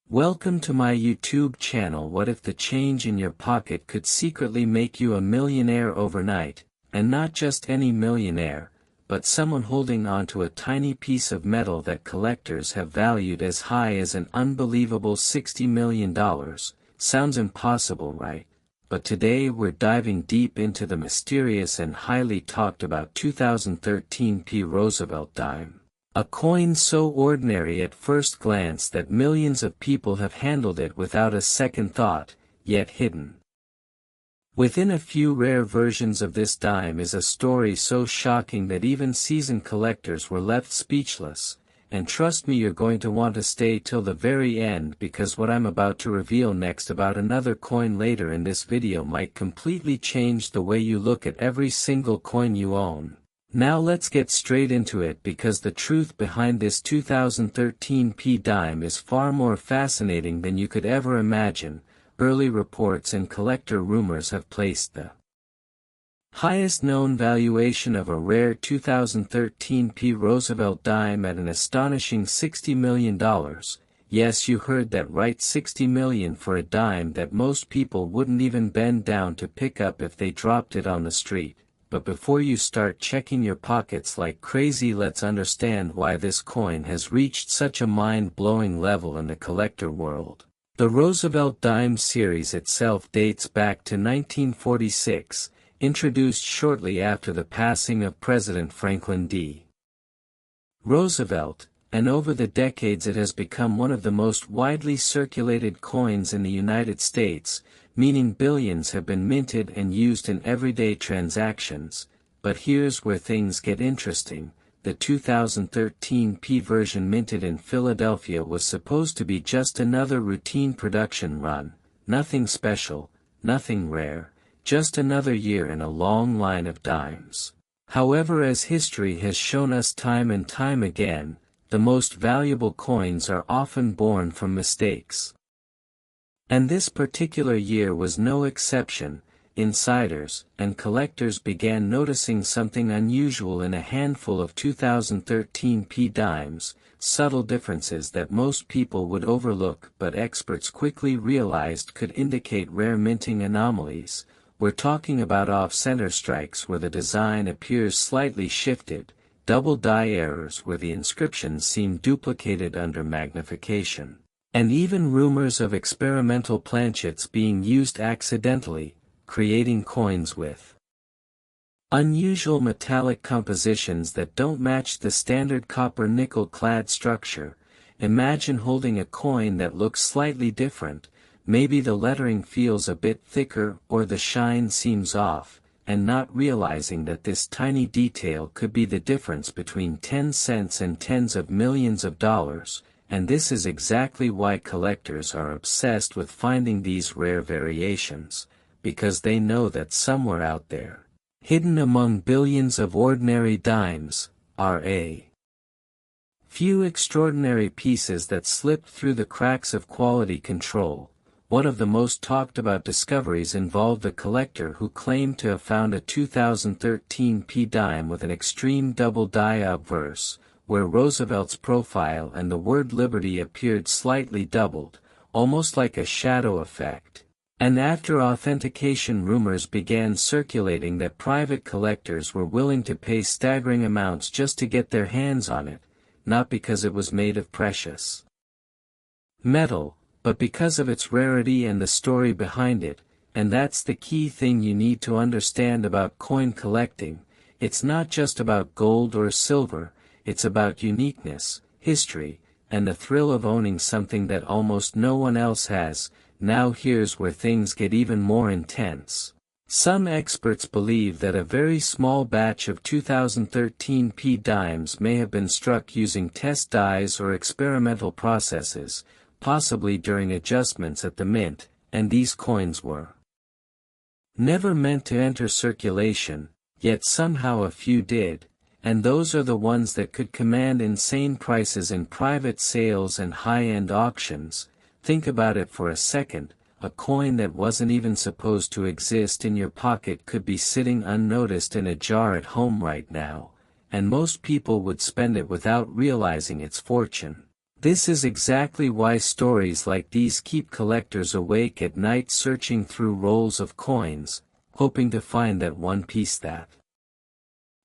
Welcome to my YouTube channel. What if the change in your pocket could secretly make you a millionaire overnight, and not just any millionaire, but someone holding onto a tiny piece of metal that collectors have valued as high as an unbelievable $60 million. Sounds impossible, right? But today we're diving deep into the mysterious and highly talked about 2013 P Roosevelt dime. A coin so ordinary at first glance that millions of people have handled it without a second thought, yet hidden. Within a few rare versions of this dime is a story so shocking that even seasoned collectors were left speechless, and trust me, you're going to want to stay till the very end, because what I'm about to reveal next about another coin later in this video might completely change the way you look at every single coin you own. Now let's get straight into it, because the truth behind this 2013 P dime is far more fascinating than you could ever imagine. Early reports and collector rumors have placed the highest known valuation of a rare 2013 P Roosevelt dime at an astonishing $60 million. Yes, you heard that right, $60 million for a dime that most people wouldn't even bend down to pick up if they dropped it on the street. But before you start checking your pockets like crazy, let's understand why this coin has reached such a mind-blowing level in the collector world. The Roosevelt Dimes series itself dates back to 1946, introduced shortly after the passing of President Franklin D. Roosevelt, and over the decades it has become one of the most widely circulated coins in the United States, meaning billions have been minted and used in everyday transactions. But here's where things get interesting. The 2013 P version minted in Philadelphia was supposed to be just another routine production run, nothing special, nothing rare, just another year in a long line of dimes. However, as history has shown us time and time again, the most valuable coins are often born from mistakes. And this particular year was no exception. Insiders and collectors began noticing something unusual in a handful of 2013 P dimes, subtle differences that most people would overlook but experts quickly realized could indicate rare minting anomalies. We're talking about off-center strikes where the design appears slightly shifted, double die errors where the inscriptions seem duplicated under magnification, and even rumors of experimental planchets being used accidentally, creating coins with unusual metallic compositions that don't match the standard copper-nickel clad structure. Imagine holding a coin that looks slightly different, maybe the lettering feels a bit thicker or the shine seems off, and not realizing that this tiny detail could be the difference between 10 cents and tens of millions of dollars. And this is exactly why collectors are obsessed with finding these rare variations, because they know that somewhere out there, hidden among billions of ordinary dimes, are a few extraordinary pieces that slipped through the cracks of quality control. One of the most talked about discoveries involved a collector who claimed to have found a 2013 P dime with an extreme double die obverse, where Roosevelt's profile and the word Liberty appeared slightly doubled, almost like a shadow effect. And after authentication, rumors began circulating that private collectors were willing to pay staggering amounts just to get their hands on it, not because it was made of precious metal, but because of its rarity and the story behind it. And that's the key thing you need to understand about coin collecting. It's not just about gold or silver, it's about uniqueness, history, and the thrill of owning something that almost no one else has. Now here's where things get even more intense. Some experts believe that a very small batch of 2013 P dimes may have been struck using test dies or experimental processes, possibly during adjustments at the mint, and these coins were never meant to enter circulation, yet somehow a few did, and those are the ones that could command insane prices in private sales and high-end auctions. Think about it for a second. A coin that wasn't even supposed to exist in your pocket could be sitting unnoticed in a jar at home right now, and most people would spend it without realizing its fortune. This is exactly why stories like these keep collectors awake at night searching through rolls of coins, hoping to find that one piece that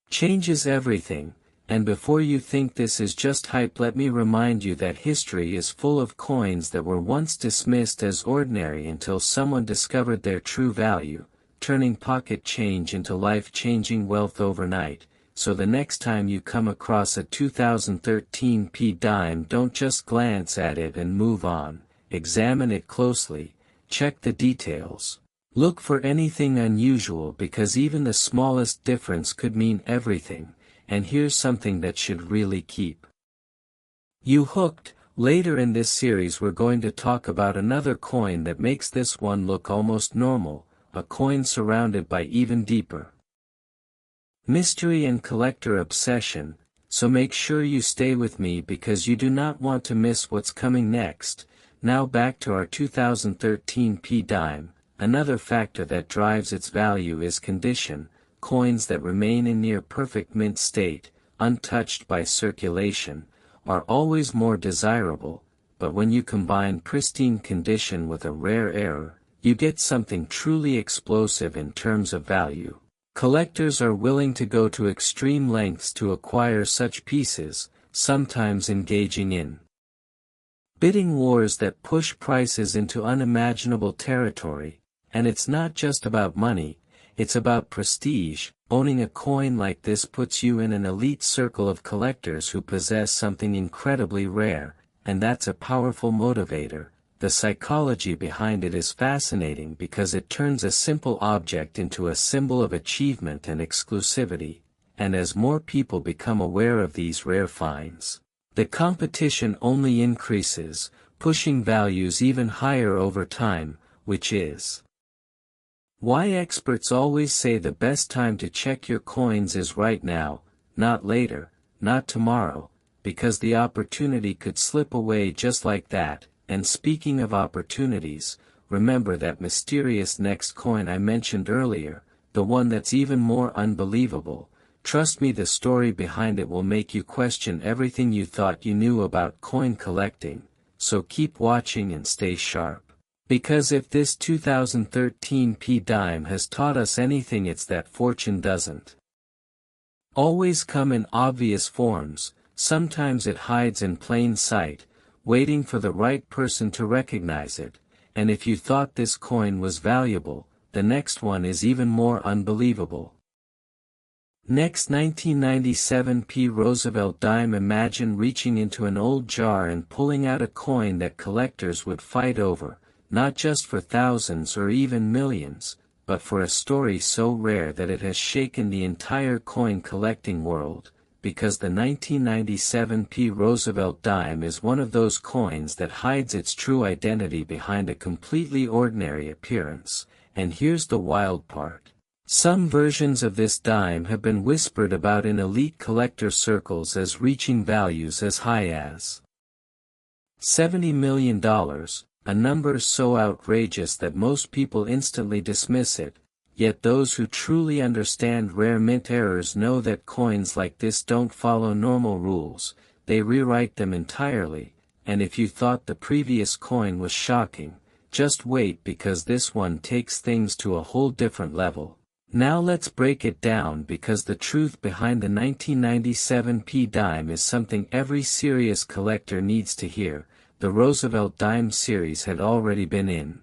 changes everything. And before you think this is just hype, let me remind you that history is full of coins that were once dismissed as ordinary until someone discovered their true value, turning pocket change into life-changing wealth overnight. So the next time you come across a 2013 P dime, don't just glance at it and move on. Examine it closely, check the details. Look for anything unusual, because even the smallest difference could mean everything. And here's something that should really keep you hooked. Later in this series we're going to talk about another coin that makes this one look almost normal, a coin surrounded by even deeper mystery and collector obsession, so make sure you stay with me because you do not want to miss what's coming next. Now back to our 2013 P dime. Another factor that drives its value is condition. Coins that remain in near-perfect mint state, untouched by circulation, are always more desirable, but when you combine pristine condition with a rare error, you get something truly explosive in terms of value. Collectors are willing to go to extreme lengths to acquire such pieces, sometimes engaging in bidding wars that push prices into unimaginable territory. And it's not just about money. It's about prestige. Owning a coin like this puts you in an elite circle of collectors who possess something incredibly rare, and that's a powerful motivator. The psychology behind it is fascinating because it turns a simple object into a symbol of achievement and exclusivity, and as more people become aware of these rare finds, the competition only increases, pushing values even higher over time, which is why experts always say the best time to check your coins is right now, not later, not tomorrow, because the opportunity could slip away just like that. And speaking of opportunities, remember that mysterious next coin I mentioned earlier, the one that's even more unbelievable. Trust me, the story behind it will make you question everything you thought you knew about coin collecting, so keep watching and stay sharp. Because if this 2013 P dime has taught us anything, it's that fortune doesn't always come in obvious forms. Sometimes it hides in plain sight, waiting for the right person to recognize it. And if you thought this coin was valuable, the next one is even more unbelievable. Next, 1997 P Roosevelt dime. Imagine reaching into an old jar and pulling out a coin that collectors would fight over. Not just for thousands or even millions, but for a story so rare that it has shaken the entire coin collecting world, because the 1997 P Roosevelt dime is one of those coins that hides its true identity behind a completely ordinary appearance. And here's the wild part. Some versions of this dime have been whispered about in elite collector circles as reaching values as high as $70 million. A number so outrageous that most people instantly dismiss it, yet those who truly understand rare mint errors know that coins like this don't follow normal rules, they rewrite them entirely. And if you thought the previous coin was shocking, just wait, because this one takes things to a whole different level. Now let's break it down, because the truth behind the 1997 P dime is something every serious collector needs to hear. The Roosevelt Dimes series had already been in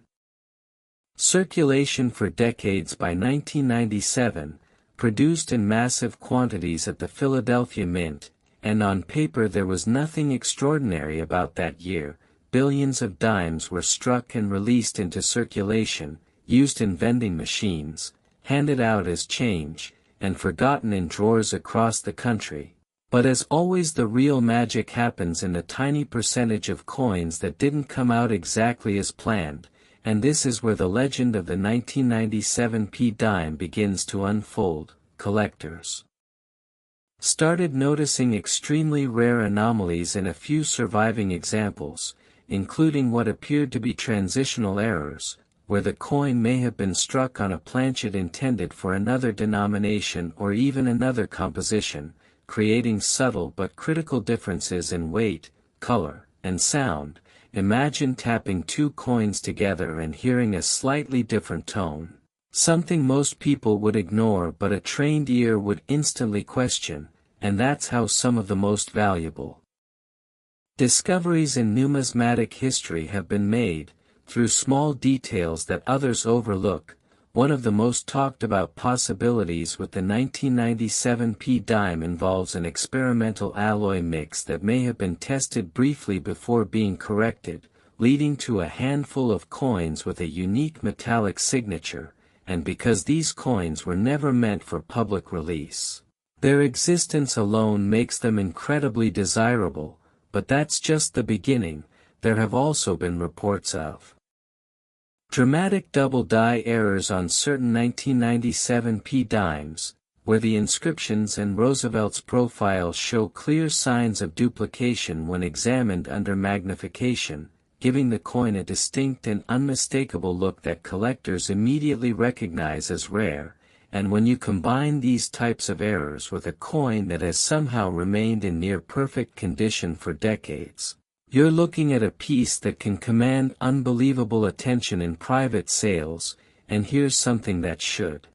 circulation for decades. By 1997, produced in massive quantities at the Philadelphia Mint, and on paper there was nothing extraordinary about that year. Billions of dimes were struck and released into circulation, used in vending machines, handed out as change, and forgotten in drawers across the country. But as always, the real magic happens in a tiny percentage of coins that didn't come out exactly as planned, and this is where the legend of the 1997 P dime begins to unfold. Collectors started noticing extremely rare anomalies in a few surviving examples, including what appeared to be transitional errors, where the coin may have been struck on a planchet intended for another denomination or even another composition, creating subtle but critical differences in weight, color, and sound. Imagine tapping two coins together and hearing a slightly different tone. Something most people would ignore but a trained ear would instantly question, and that's how some of the most valuable discoveries in numismatic history have been made, through small details that others overlook. One of the most talked about possibilities with the 1997 P dime involves an experimental alloy mix that may have been tested briefly before being corrected, leading to a handful of coins with a unique metallic signature, and because these coins were never meant for public release, their existence alone makes them incredibly desirable. But that's just the beginning. There have also been reports of dramatic double die errors on certain 1997 P dimes, where the inscriptions and Roosevelt's profile show clear signs of duplication when examined under magnification, giving the coin a distinct and unmistakable look that collectors immediately recognize as rare. And when you combine these types of errors with a coin that has somehow remained in near-perfect condition for decades, you're looking at a piece that can command unbelievable attention in private sales. And here's something that should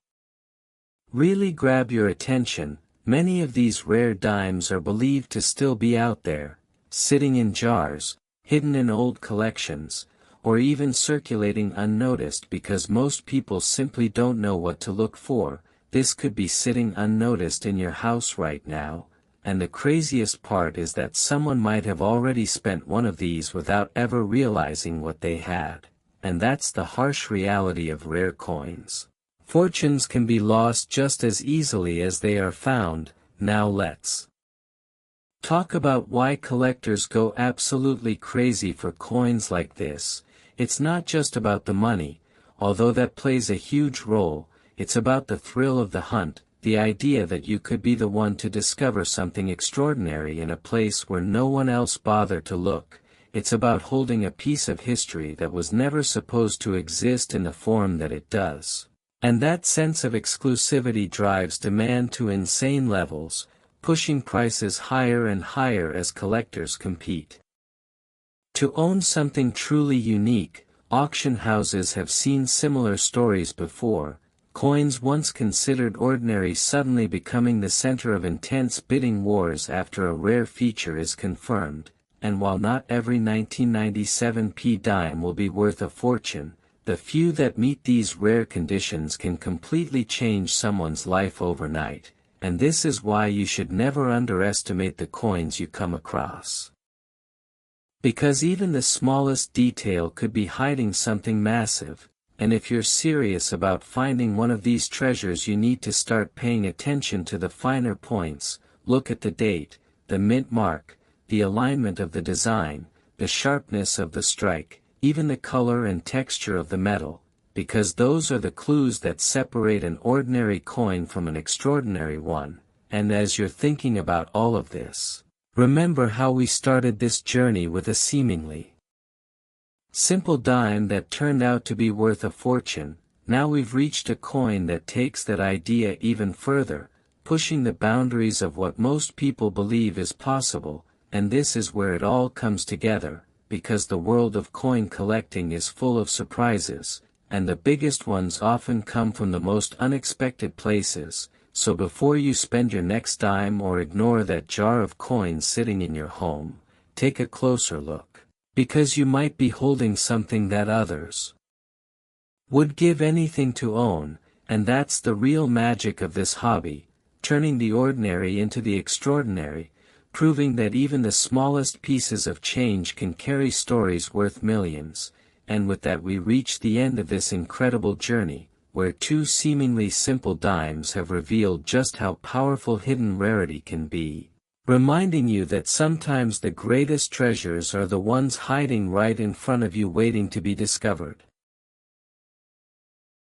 really grab your attention: many of these rare dimes are believed to still be out there, sitting in jars, hidden in old collections, or even circulating unnoticed because most people simply don't know what to look for. This could be sitting unnoticed in your house right now, and the craziest part is that someone might have already spent one of these without ever realizing what they had. And that's the harsh reality of rare coins. Fortunes can be lost just as easily as they are found. Now let's talk about why collectors go absolutely crazy for coins like this. It's not just about the money, although that plays a huge role. It's about the thrill of the hunt, the idea that you could be the one to discover something extraordinary in a place where no one else bothered to look. It's about holding a piece of history that was never supposed to exist in the form that it does. And that sense of exclusivity drives demand to insane levels, pushing prices higher and higher as collectors compete. To own something truly unique, auction houses have seen similar stories before, coins once considered ordinary suddenly becoming the center of intense bidding wars after a rare feature is confirmed. And while not every 1997 P dime will be worth a fortune, the few that meet these rare conditions can completely change someone's life overnight, and this is why you should never underestimate the coins you come across. Because even the smallest detail could be hiding something massive, and if you're serious about finding one of these treasures, you need to start paying attention to the finer points. Look at the date, the mint mark, the alignment of the design, the sharpness of the strike, even the color and texture of the metal, because those are the clues that separate an ordinary coin from an extraordinary one. And as you're thinking about all of this, remember how we started this journey with a seemingly simple dime that turned out to be worth a fortune. Now we've reached a coin that takes that idea even further, pushing the boundaries of what most people believe is possible. And this is where it all comes together, because the world of coin collecting is full of surprises, and the biggest ones often come from the most unexpected places. So before you spend your next dime or ignore that jar of coins sitting in your home, take a closer look, because you might be holding something that others would give anything to own. And that's the real magic of this hobby, turning the ordinary into the extraordinary, proving that even the smallest pieces of change can carry stories worth millions. And with that we reach the end of this incredible journey, where two seemingly simple dimes have revealed just how powerful hidden rarity can be, reminding you that sometimes the greatest treasures are the ones hiding right in front of you waiting to be discovered.